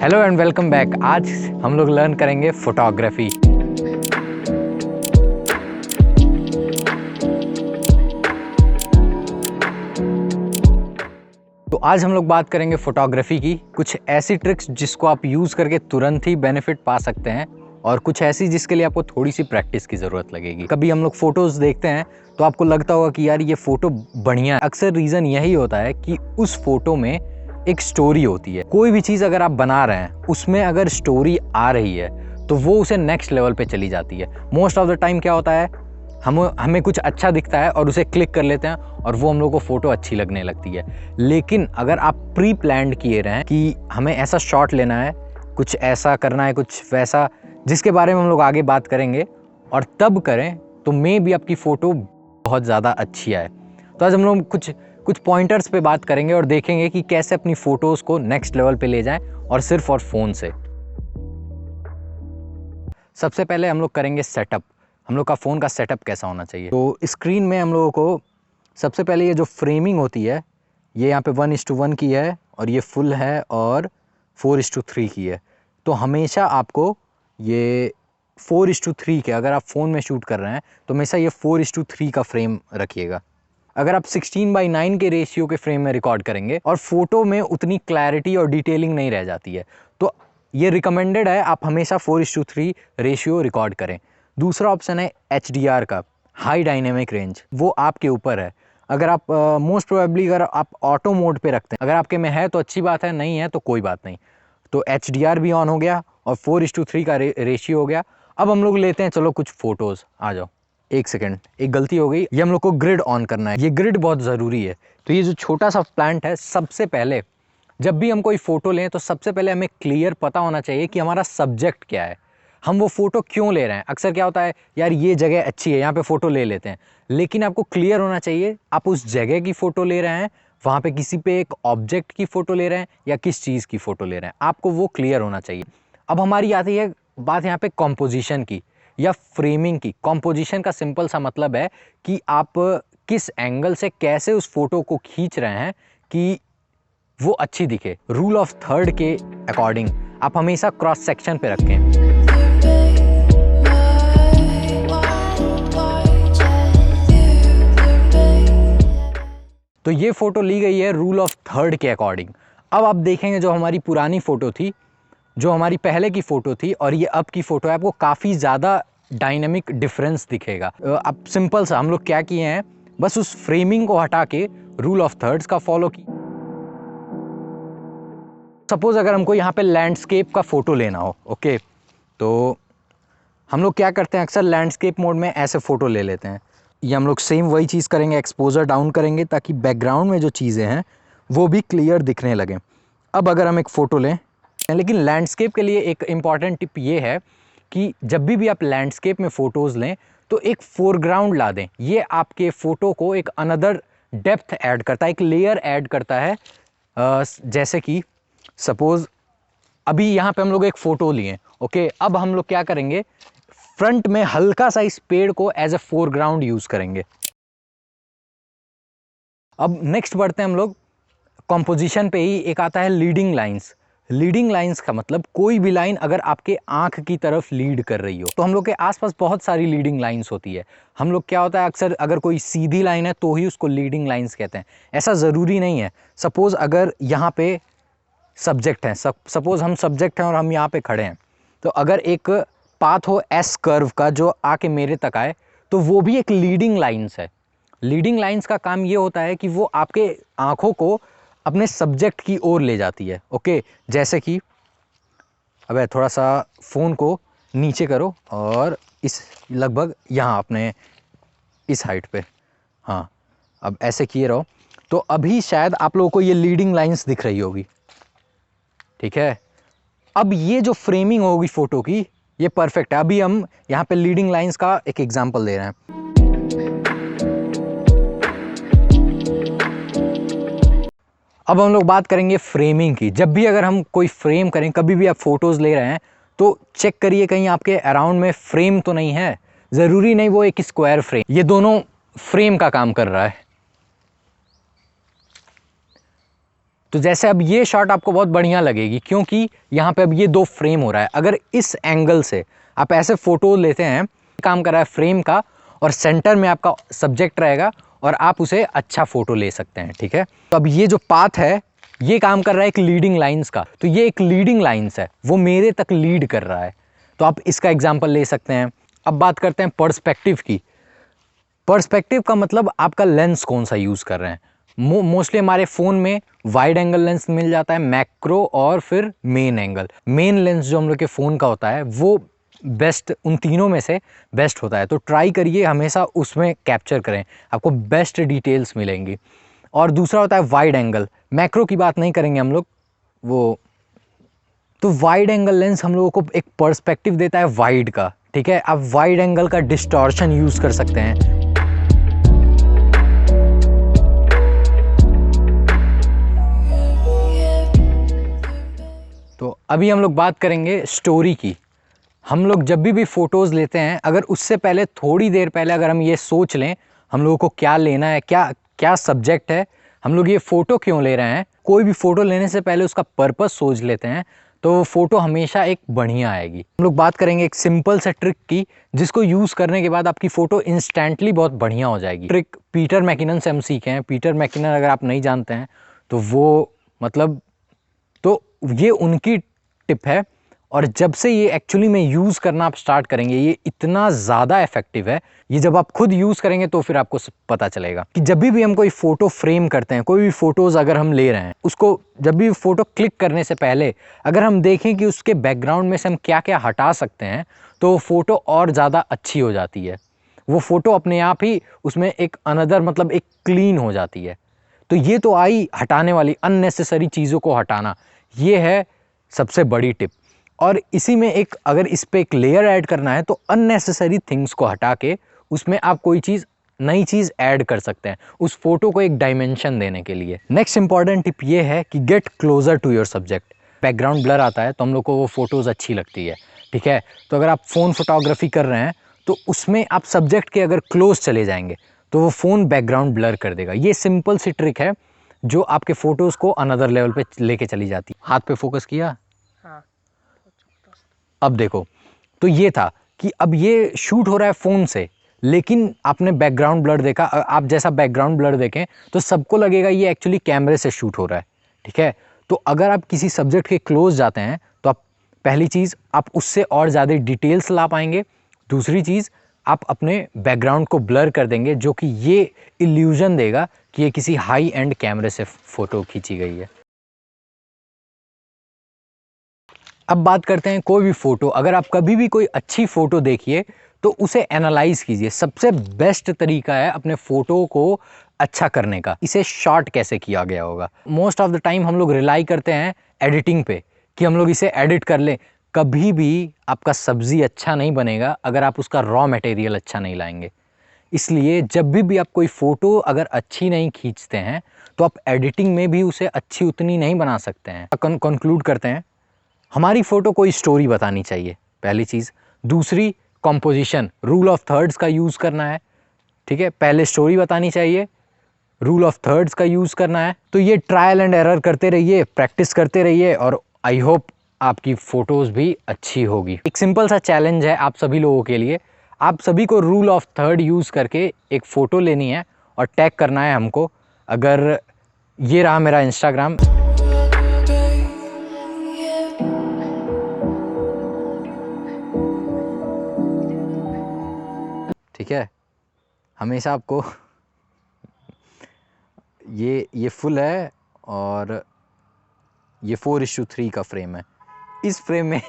Hello and welcome back. आज हम लोग लर्न करेंगे फोटोग्राफी। तो आज हम लोग बात करेंगे फोटोग्राफी की कुछ ऐसी ट्रिक्स जिसको आप यूज़ करके तुरंत ही बेनिफिट पा सकते हैं और कुछ ऐसी जिसके लिए आपको थोड़ी सी प्रैक्टिस की ज़रूरत लगेगी। कभी हम लोग फ़ोटोज़ देखते हैं तो आपको लगता होगा कि यार ये फ़ोटो बढ़िया है। अक्सर रीज़न यही होता है कि उस फ़ोटो में एक स्टोरी होती है। कोई भी चीज़ अगर आप बना रहे हैं उसमें अगर स्टोरी आ रही है तो वो उसे नेक्स्ट लेवल पे चली जाती है। मोस्ट ऑफ द टाइम क्या होता है, हमें कुछ अच्छा दिखता है और उसे क्लिक कर लेते हैं और वो हम लोग को फ़ोटो अच्छी लगने लगती है। लेकिन अगर आप प्री प्लान्ड किए रहें कि हमें ऐसा शॉट लेना है, कुछ ऐसा करना है, कुछ वैसा, जिसके बारे में हम लोग आगे बात करेंगे, और तब करें तो मे भी आपकी फ़ोटो बहुत ज़्यादा अच्छी आए। तो आज हम लोग कुछ पॉइंटर्स पे बात करेंगे और देखेंगे कि कैसे अपनी फ़ोटोज़ को नेक्स्ट लेवल पे ले जाएं और सिर्फ और फ़ोन से। सबसे पहले हम लोग करेंगे सेटअप। हम लोग का फ़ोन का सेटअप कैसा होना चाहिए। तो स्क्रीन में हम लोगों को सबसे पहले ये जो फ्रेमिंग होती है ये यहाँ पे 1:1 की है और ये फुल है और 4:3 की है। तो हमेशा आपको ये 4:3 के, अगर आप फ़ोन में शूट कर रहे हैं तो हमेशा ये 4:3 का फ्रेम रखिएगा। अगर आप 16:9 के रेशियो के फ्रेम में रिकॉर्ड करेंगे और फोटो में उतनी क्लैरिटी और डिटेलिंग नहीं रह जाती है, तो ये रिकमेंडेड है आप हमेशा 4:3 रेशियो रिकॉर्ड करें। दूसरा ऑप्शन है HDR का, हाई डायनेमिक रेंज। वो आपके ऊपर है। अगर आप मोस्ट प्रोबेबली अगर आप ऑटो मोड पे रखते हैं, अगर आपके में है तो अच्छी बात है, नहीं है तो कोई बात नहीं। तो HDR भी ऑन हो गया और 4:3 का रेशियो हो गया। अब हम लोग लेते हैं, चलो कुछ फोटोज़। आ जाओ। एक सेकेंड, एक गलती हो गई। ये हम लोग को ग्रिड ऑन करना है। ये ग्रिड बहुत ज़रूरी है। तो ये जो छोटा सा प्लांट है, सबसे पहले जब भी हम कोई फ़ोटो लें तो सबसे पहले हमें क्लियर पता होना चाहिए कि हमारा सब्जेक्ट क्या है, हम वो फ़ोटो क्यों ले रहे हैं। अक्सर क्या होता है, यार ये जगह अच्छी है, यहाँ पे फ़ोटो ले लेते हैं, लेकिन आपको क्लियर होना चाहिए आप उस जगह की फ़ोटो ले रहे हैं, वहाँ पे किसी पे एक ऑब्जेक्ट की फ़ोटो ले रहे हैं या किस चीज़ की फ़ोटो ले रहे हैं, आपको वो क्लियर होना चाहिए। अब हमारी आती है बात यहाँ पे कॉम्पोजिशन की या फ्रेमिंग की। कॉम्पोजिशन का सिंपल सा मतलब है कि आप किस एंगल से कैसे उस फोटो को खींच रहे हैं कि वो अच्छी दिखे। रूल ऑफ थर्ड के अकॉर्डिंग आप हमेशा क्रॉस सेक्शन पे रखें। तो ये फोटो ली गई है रूल ऑफ थर्ड के अकॉर्डिंग। अब आप देखेंगे जो हमारी पुरानी फोटो थी, जो हमारी पहले की फ़ोटो थी और ये अब की फ़ोटो है, आपको काफ़ी ज़्यादा डायनामिक डिफरेंस दिखेगा। अब सिंपल सा हम लोग क्या किए हैं, बस उस फ्रेमिंग को हटा के रूल ऑफ थर्ड्स का फॉलो की। सपोज अगर हमको यहाँ पे लैंडस्केप का फ़ोटो लेना हो, ओके, तो हम लोग क्या करते हैं, अक्सर लैंडस्केप मोड में ऐसे फ़ोटो ले लेते हैं। ये हम लोग सेम वही चीज़ करेंगे, एक्सपोजर डाउन करेंगे ताकि बैकग्राउंड में जो चीज़ें हैं वो भी क्लियर दिखने लगें। अब अगर हम एक फ़ोटो लें, लेकिन लैंडस्केप के लिए एक इम्पॉर्टेंट टिप ये है कि जब भी आप लैंडस्केप में फ़ोटोज़ लें तो एक फोरग्राउंड ला दें। ये आपके फ़ोटो को एक अनदर डेप्थ ऐड करता है, एक लेयर ऐड करता है। जैसे कि सपोज़ अभी यहाँ पे हम लोग एक फ़ोटो लिए, ओके, अब हम लोग क्या करेंगे, फ्रंट में हल्का सा इस पेड़ को एज ए फोरग्राउंड यूज़ करेंगे। अब नेक्स्ट बढ़ते हैं हम लोग कॉम्पोजिशन पे ही। एक आता है लीडिंग लाइंस। लीडिंग लाइंस का मतलब कोई भी लाइन अगर आपके आंख की तरफ लीड कर रही हो, तो हम लोग के आसपास बहुत सारी लीडिंग लाइंस होती है। हम लोग क्या होता है, अक्सर अगर कोई सीधी लाइन है तो ही उसको लीडिंग लाइंस कहते हैं, ऐसा ज़रूरी नहीं है। सपोज़ अगर यहाँ पे सब्जेक्ट है, सपोज़ हम सब्जेक्ट हैं और हम यहाँ पे खड़े हैं, तो अगर एक पाथ हो एस कर्व का जो आके मेरे तक आए, तो वो भी एक लीडिंग लाइंस है। लीडिंग लाइंस का काम ये होता है कि वो आपके आँखों को अपने सब्जेक्ट की ओर ले जाती है, ओके। जैसे कि अबे थोड़ा सा फ़ोन को नीचे करो और इस लगभग यहाँ अपने इस हाइट पे, हाँ, अब ऐसे किए रहो, तो अभी शायद आप लोगों को ये लीडिंग लाइंस दिख रही होगी, ठीक है। अब ये जो फ्रेमिंग होगी फ़ोटो की, ये परफेक्ट है। अभी हम यहाँ पे लीडिंग लाइंस का एक एग्जांपल दे रहे हैं। अब हम लोग बात करेंगे फ्रेमिंग की। जब भी अगर हम कोई फ्रेम करें, कभी भी आप फ़ोटोज़ ले रहे हैं तो चेक करिए कहीं आपके अराउंड में फ्रेम तो नहीं है। ज़रूरी नहीं वो एक स्क्वायर फ्रेम, ये दोनों फ्रेम का काम कर रहा है। तो जैसे अब ये शॉट आपको बहुत बढ़िया लगेगी क्योंकि यहाँ पे अब ये 2 फ्रेम हो रहा है। अगर इस एंगल से आप ऐसे फ़ोटो लेते हैं, काम कर रहा है फ्रेम का, और सेंटर में आपका सब्जेक्ट रहेगा और आप उसे अच्छा फ़ोटो ले सकते हैं, ठीक है। तो अब ये जो पाथ है ये काम कर रहा है एक लीडिंग लाइन्स का, तो ये एक लीडिंग लाइन्स है, वो मेरे तक लीड कर रहा है, तो आप इसका एग्जाम्पल ले सकते हैं। अब बात करते हैं पर्सपेक्टिव की। पर्सपेक्टिव का मतलब आपका लेंस कौन सा यूज़ कर रहे हैं। मोस्टली हमारे फ़ोन में वाइड एंगल लेंस मिल जाता है, मैक्रो और फिर मेन एंगल। मेन लेंस जो हम लोग के फ़ोन का होता है वो बेस्ट, उन तीनों में से बेस्ट होता है, तो ट्राई करिए हमेशा उसमें कैप्चर करें, आपको बेस्ट डिटेल्स मिलेंगी। और दूसरा होता है वाइड एंगल, मैक्रो की बात नहीं करेंगे हम लोग वो। तो वाइड एंगल लेंस हम लोगों को एक पर्सपेक्टिव देता है वाइड का, ठीक है। आप वाइड एंगल का डिस्टॉर्शन यूज़ कर सकते हैं। तो अभी हम लोग बात करेंगे स्टोरी की। हम लोग जब भी फ़ोटोज़ लेते हैं, अगर उससे पहले थोड़ी देर पहले अगर हम ये सोच लें हम लोगों को क्या लेना है, क्या क्या सब्जेक्ट है, हम लोग ये फ़ोटो क्यों ले रहे हैं, कोई भी फ़ोटो लेने से पहले उसका पर्पस सोच लेते हैं, तो वो फ़ोटो हमेशा एक बढ़िया आएगी। हम लोग बात करेंगे एक सिंपल सा ट्रिक की, जिसको यूज़ करने के बाद आपकी फ़ोटो इंस्टेंटली बहुत बढ़िया हो जाएगी। ट्रिक पीटर मैकिनन से हम सीखे हैं। पीटर मैकिनन अगर आप नहीं जानते हैं तो वो मतलब, तो ये उनकी टिप है, और जब से ये एक्चुअली में यूज़ करना आप स्टार्ट करेंगे ये इतना ज़्यादा इफेक्टिव है। ये जब आप खुद यूज़ करेंगे तो फिर आपको पता चलेगा कि जब भी हम कोई फ़ोटो फ्रेम करते हैं, कोई भी फ़ोटोज़ अगर हम ले रहे हैं, उसको जब भी फ़ोटो क्लिक करने से पहले अगर हम देखें कि उसके बैकग्राउंड में से हम क्या क्या हटा सकते हैं, तो फ़ोटो और ज़्यादा अच्छी हो जाती है। वो फ़ोटो अपने आप ही उसमें एक अनदर मतलब एक क्लीन हो जाती है। तो ये तो आई हटाने वाली, अननेसेसरी चीज़ों को हटाना, ये है सबसे बड़ी टिप। और इसी में एक, अगर इस पे एक लेयर ऐड करना है तो अननेसेसरी थिंग्स को हटा के उसमें आप कोई चीज़, नई चीज़ ऐड कर सकते हैं उस फोटो को एक डायमेंशन देने के लिए। नेक्स्ट इंपॉर्टेंट टिप ये है कि get closer to your subject. Background blur आता है तो हम लोग को वो फोटोज़ अच्छी लगती है, ठीक है। तो अगर आप फ़ोन फोटोग्राफी कर रहे हैं तो उसमें आप सब्जेक्ट के अगर क्लोज चले जाएंगे तो वो फ़ोन बैकग्राउंड ब्लर कर देगा। ये सिंपल सी ट्रिक है जो आपके फ़ोटोज़ को अनदर लेवल पे लेके चली जाती है। हाथ पे फोकस किया, हाँ। अब देखो। तो ये था कि अब ये शूट हो रहा है फ़ोन से, लेकिन आपने बैकग्राउंड ब्लर देखा। आप जैसा बैकग्राउंड ब्लर देखें तो सबको लगेगा ये एक्चुअली कैमरे से शूट हो रहा है, ठीक है। तो अगर आप किसी सब्जेक्ट के क्लोज जाते हैं तो आप, पहली चीज़ आप उससे और ज़्यादा डिटेल्स ला पाएंगे, दूसरी चीज़ आप अपने बैकग्राउंड को ब्लर कर देंगे, जो कि ये इल्यूजन देगा कि ये किसी हाई एंड कैमरे से फ़ोटो खींची गई है। अब बात करते हैं कोई भी फ़ोटो, अगर आप कभी भी कोई अच्छी फ़ोटो देखिए तो उसे एनालाइज़ कीजिए। सबसे बेस्ट तरीका है अपने फ़ोटो को अच्छा करने का, इसे शॉर्ट कैसे किया गया होगा। मोस्ट ऑफ द टाइम हम लोग रिलाई करते हैं एडिटिंग पे कि हम लोग इसे एडिट कर लें। कभी भी आपका सब्ज़ी अच्छा नहीं बनेगा अगर आप उसका रॉ मटेरियल अच्छा नहीं लाएंगे। इसलिए जब भी आप कोई फ़ोटो अगर अच्छी नहीं खींचते हैं तो आप एडिटिंग में भी उसे अच्छी उतनी नहीं बना सकते हैं। कंक्लूड करते हैं, हमारी फ़ोटो कोई स्टोरी बतानी चाहिए, पहली चीज़। दूसरी, कॉम्पोजिशन, रूल ऑफ थर्ड्स का यूज़ करना है, ठीक है। पहले स्टोरी बतानी चाहिए, रूल ऑफ थर्ड्स का यूज़ करना है। तो ये ट्रायल एंड एरर करते रहिए, प्रैक्टिस करते रहिए, और आई होप आपकी फ़ोटोज़ भी अच्छी होगी। एक सिंपल सा चैलेंज है आप सभी लोगों के लिए, आप सभी को रूल ऑफ थर्ड यूज़ करके एक फ़ोटो लेनी है और टैग करना है हमको। अगर ये रहा मेरा इंस्टाग्राम, ठीक है। हमेशा आपको ये फुल है और ये 4:3 का फ्रेम है। इस फ्रेम में